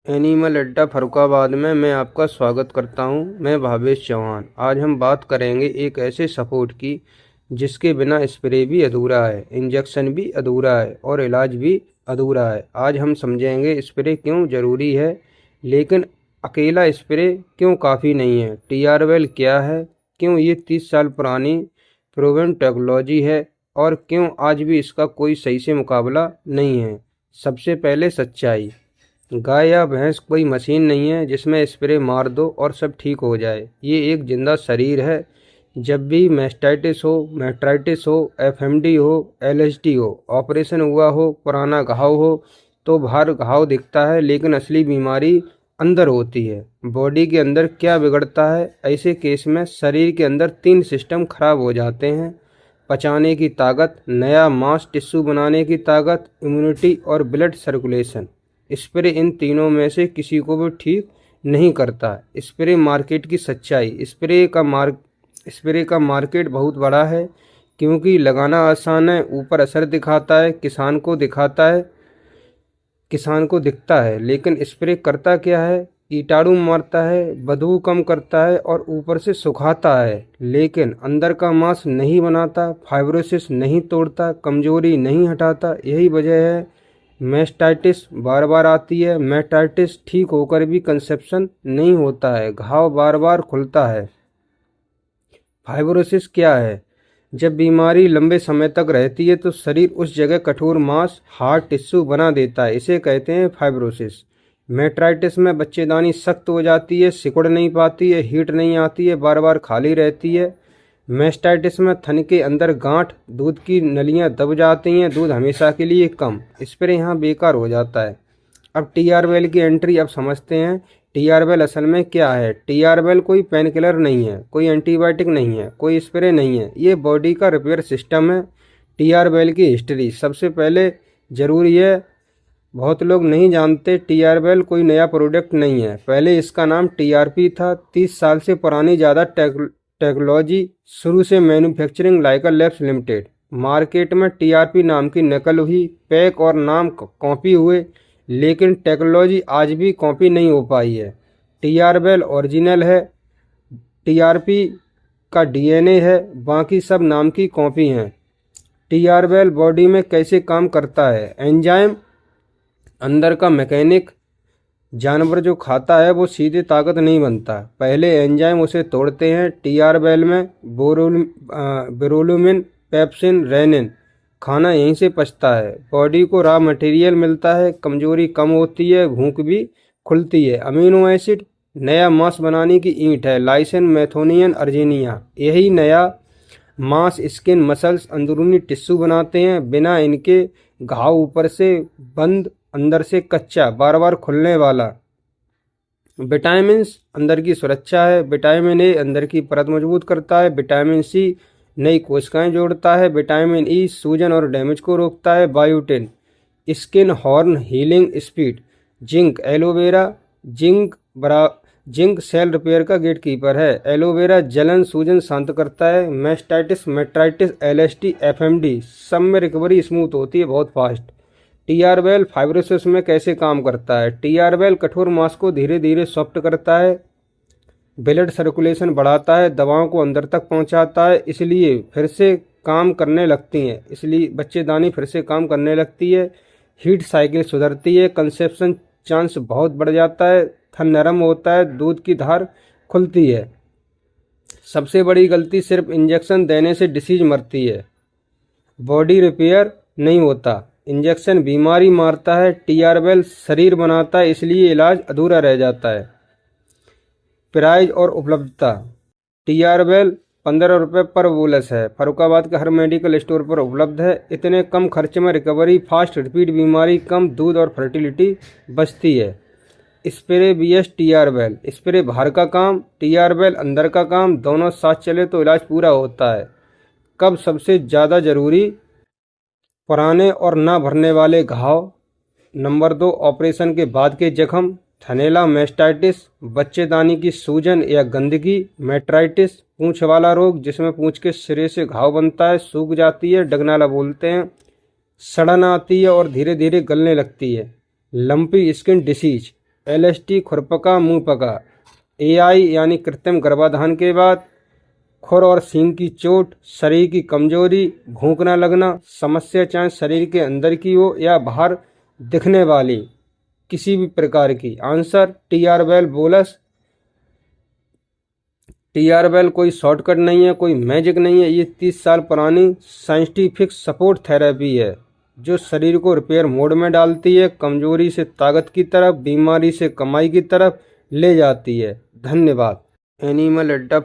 Animal अड्डा फर्रुखाबाद में मैं आपका स्वागत करता हूं। मैं भावेश चौहान। आज हम बात करेंगे एक ऐसे सपोर्ट की जिसके बिना स्प्रे भी अधूरा है, इंजेक्शन भी अधूरा है और इलाज भी अधूरा है। आज हम समझेंगे स्प्रे क्यों ज़रूरी है, लेकिन अकेला स्प्रे क्यों काफ़ी नहीं है। टीआरवेल क्या है, क्यों ये 30 साल पुरानी प्रूवन टेक्नोलॉजी है और क्यों आज भी इसका कोई सही से मुकाबला नहीं है। सबसे पहले सच्चाई। गाय या भैंस कोई मशीन नहीं है जिसमें स्प्रे मार दो और सब ठीक हो जाए। ये एक जिंदा शरीर है। जब भी मैस्टाइटिस हो, मेट्राइटिस हो, एफएमडी हो, एलएसडी हो, ऑपरेशन हुआ हो, पुराना घाव हो, तो बाहर घाव दिखता है लेकिन असली बीमारी अंदर होती है। बॉडी के अंदर क्या बिगड़ता है? ऐसे केस में शरीर के अंदर 3 सिस्टम खराब हो जाते हैं: पचाने की ताकत, नया मांस टिश्यू बनाने की ताकत, इम्यूनिटी और ब्लड सर्कुलेशन। स्प्रे इन तीनों में से किसी को भी ठीक नहीं करता। स्प्रे मार्केट की सच्चाई। स्प्रे का मार्केट बहुत बड़ा है क्योंकि लगाना आसान है, ऊपर असर दिखाता है, किसान को दिखता है, लेकिन स्प्रे करता क्या है? कीटाणु मारता है, बदबू कम करता है और ऊपर से सुखाता है, लेकिन अंदर का मांस नहीं बनाता, फाइब्रोसिस नहीं तोड़ता, कमजोरी नहीं हटाता। यही वजह है मैस्टाइटिस बार बार आती है। मैस्टाइटिस ठीक होकर भी कंसेप्शन नहीं होता है, घाव बार बार खुलता है। फाइब्रोसिस क्या है? जब बीमारी लंबे समय तक रहती है तो शरीर उस जगह कठोर मांस, हार्ड टिश्यू बना देता है, इसे कहते हैं फाइब्रोसिस। मेट्राइटिस में बच्चेदानी सख्त हो जाती है, सिकुड़ नहीं पाती है, हीट नहीं आती है, बार बार खाली रहती है। मैस्टाइटिस में थन के अंदर गांठ, दूध की नलियां दब जाती हैं, दूध हमेशा के लिए कम। स्प्रे यहाँ बेकार हो जाता है। अब टीआरवेल की एंट्री अब समझते हैं। टीआरवेल असल में क्या है? टीआरवेल कोई पेन किलर नहीं है, कोई एंटीबायोटिक नहीं है, कोई स्प्रे नहीं है। ये बॉडी का रिपेयर सिस्टम है। टीआरवेल की हिस्ट्री सबसे पहले ज़रूरी है, बहुत लोग नहीं जानते। टीआरवेल कोई नया प्रोडक्ट नहीं है, पहले इसका नाम टीआरपी था। 30 साल से पुरानी ज़्यादा टेक्नोलॉजी, शुरू से मैन्युफैक्चरिंग लाइका लैब्स लिमिटेड। मार्केट में टीआरपी नाम की नकल हुई, पैक और नाम कॉपी हुए, लेकिन टेक्नोलॉजी आज भी कॉपी नहीं हो पाई है। टीआरवेल ओरिजिनल है, टीआरपी का डीएनए है, बाकी सब नाम की कॉपी हैं। टीआरवेल बॉडी में कैसे काम करता है? एंजाइम, अंदर का मैकेनिक। जानवर जो खाता है वो सीधे ताकत नहीं बनता, पहले एंजाइम उसे तोड़ते हैं। टीआरवेल में बेरोलुमिन, पेप्सिन, रेनिन, खाना यहीं से पचता है। बॉडी को रॉ मटेरियल मिलता है, कमजोरी कम होती है, भूख भी खुलती है। अमीनो एसिड, नया मांस बनाने की ईंट है, लाइसिन, मेथोनियन, अर्जिनिया। यही नया मांस, स्किन, मसल्स, अंदरूनी टिश्यू बनाते हैं। बिना इनके घाव ऊपर से बंद, अंदर से कच्चा, बार बार खुलने वाला। विटामिन अंदर की सुरक्षा है। विटामिन ए अंदर की परत मजबूत करता है। विटामिन सी नई कोशिकाएं जोड़ता है। विटामिन ई सूजन और डैमेज को रोकता है। Biotin, skin horn, healing speed. Zinc, aloe vera, zinc cell repair का गेटकीपर है। एलोवेरा जलन सूजन शांत करता है। मैस्टाइटिस, मेट्राइटिस, एलएसडी, एफएमडी सब में रिकवरी स्मूथ होती है, बहुत फास्ट। टीआरवेल फाइब्रोसिस में कैसे काम करता है? टीआरवेल कठोर मांस को धीरे धीरे सॉफ्ट करता है, ब्लड सर्कुलेशन बढ़ाता है, दवाओं को अंदर तक पहुंचाता है, इसलिए फिर से काम करने लगती हैं, इसलिए बच्चेदानी फिर से काम करने लगती है। हीट साइकिल सुधरती है, कंसेप्शन चांस बहुत बढ़ जाता है, थन नरम होता है, दूध की धार खुलती है। सबसे बड़ी गलती, सिर्फ इंजेक्शन देने से डिसीज मरती है, बॉडी रिपेयर नहीं होता। इंजेक्शन बीमारी मारता है, टीआरवेल शरीर बनाता है, इसलिए इलाज अधूरा रह जाता है। प्राइस और उपलब्धता। टीआरवेल 15 रुपये पर बोलस है, फर्रुखाबाद के हर मेडिकल स्टोर पर उपलब्ध है। इतने कम खर्च में रिकवरी फास्ट, रिपीट बीमारी कम, दूध और फर्टिलिटी बचती है। Spray BS टीआरवेल। स्प्रे बाहर का काम, टीआरवेल अंदर का काम, दोनों साथ चले तो इलाज पूरा होता है। कब सबसे ज़्यादा ज़रूरी? पुराने और ना भरने वाले घाव। नंबर 2, ऑपरेशन के बाद के जख्म। थनैला, मैस्टाइटिस, बच्चेदानी की सूजन या गंदगी। मेट्राइटिस, पूंछ वाला रोग जिसमें पूंछ के सिरे से घाव बनता है, सूख जाती है, डगनाला बोलते हैं, सड़न आती है और धीरे धीरे गलने लगती है। लंपी स्किन डिसीज, LST खुरपका मुंह पका। AI यानी कृत्रिम गर्भाधान के बाद खुर और सींग की चोट, शरीर की कमजोरी, भूख न लगना, समस्या चाहे शरीर के अंदर की हो या बाहर दिखने वाली किसी भी प्रकार की। Answer TR-वेल bolus. TR-वेल कोई शॉर्टकट नहीं है, कोई मैजिक नहीं है, ये 30 साल पुरानी साइंटिफिक सपोर्ट थेरेपी है जो शरीर को रिपेयर मोड में डालती है, कमजोरी से ताकत की तरफ, बीमारी से कमाई की तरफ ले जाती है। धन्यवाद। एनिमल अड्डा